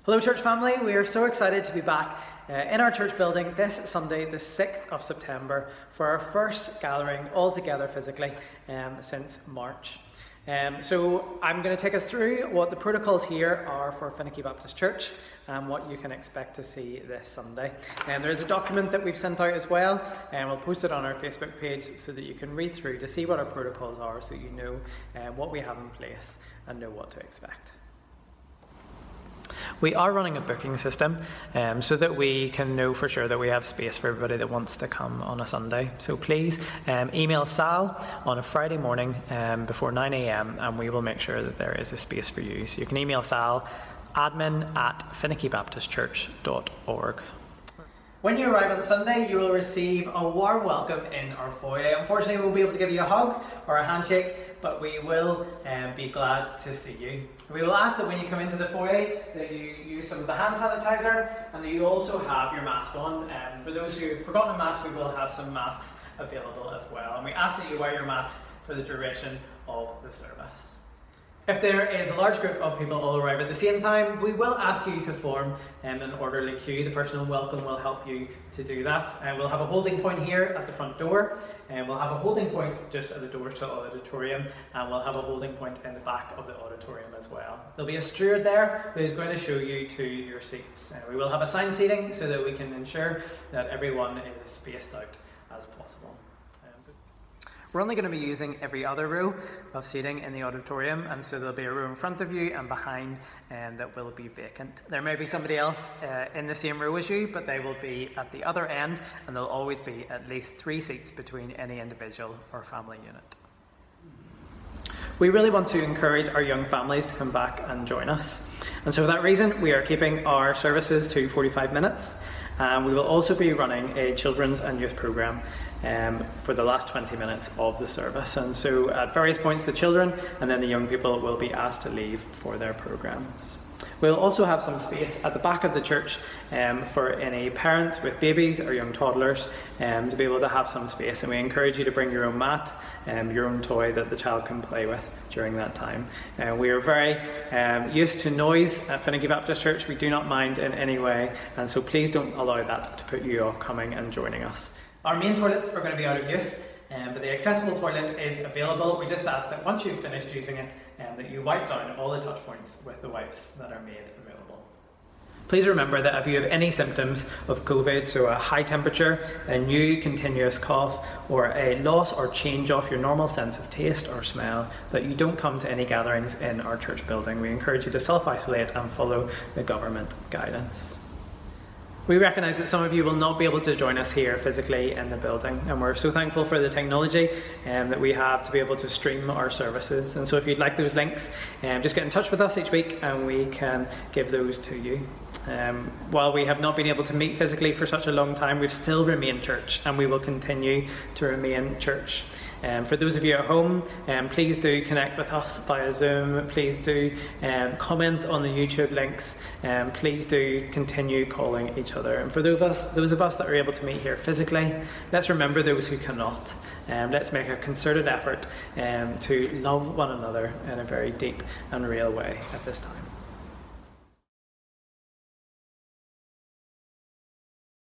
Hello church family, we are so excited to be back in our church building this Sunday, the 6th of September, for our first gathering all together physically since March. So I'm going to take us through what the protocols here are for Finicky Baptist Church and what you can expect to see this Sunday. There is a document that we've sent out as well, and we'll post it on our Facebook page so that you can read through to see what our protocols are, so you know what we have in place and know what to expect. We are running a booking system so that we can know for sure that we have space for everybody that wants to come on a Sunday. So please email Sall on a Friday morning before 9 a.m. and we will make sure that there is a space for you. So you can email Sall, admin@finickyBaptistChurch.org. When you arrive on Sunday, you will receive a warm welcome in our foyer. Unfortunately, we won't be able to give you a hug or a handshake, but we will be glad to see you. We will ask that when you come into the foyer that you use some of the hand sanitizer and that you also have your mask on. For those who have forgotten a mask, we will have some masks available as well. And we ask that you wear your mask for the duration of the service. If there is a large group of people all arrive at the same time, we will ask you to form an orderly queue. The person on welcome will help you to do that. We'll have a holding point here at the front door, and we'll have a holding point just at the doors to the auditorium, and we'll have a holding point in the back of the auditorium as well. There'll be a steward there who's going to show you to your seats. We will have assigned seating so that we can ensure that everyone is as spaced out as possible. We're only going to be using every other row of seating in the auditorium, and so there'll be a row in front of you and behind that will be vacant. There may be somebody else in the same row as you, but they will be at the other end, and there'll always be at least 3 seats between any individual or family unit. We really want to encourage our young families to come back and join us. And so for that reason, we are keeping our services to 45 minutes. We will also be running a children's and youth programme for the last 20 minutes of the service. And so at various points, the children and then the young people will be asked to leave for their programmes. We'll also have some space at the back of the church for any parents with babies or young toddlers to be able to have some space. And we encourage you to bring your own mat, your own toy that the child can play with during that time. We are very used to noise at Finicky Baptist Church. We do not mind in any way, and so please don't allow that to put you off coming and joining us. Our main toilets are going to be out of use, but the accessible toilet is available. We just ask that once you've finished using it, that you wipe down all the touch points with the wipes that are made available. Please remember that if you have any symptoms of COVID, so a high temperature, a new continuous cough, or a loss or change of your normal sense of taste or smell, that you don't come to any gatherings in our church building. We encourage you to self-isolate and follow the government guidance. We recognise that some of you will not be able to join us here physically in the building, and we're so thankful for the technology that we have to be able to stream our services. And so if you'd like those links, just get in touch with us each week and we can give those to you. While we have not been able to meet physically for such a long time, we've still remained church, and we will continue to remain church. For those of you at home, please do connect with us via Zoom. Please do comment on the YouTube links. Please do continue calling each other. And for those of us that are able to meet here physically, let's remember those who cannot. Let's make a concerted effort to love one another in a very deep and real way at this time.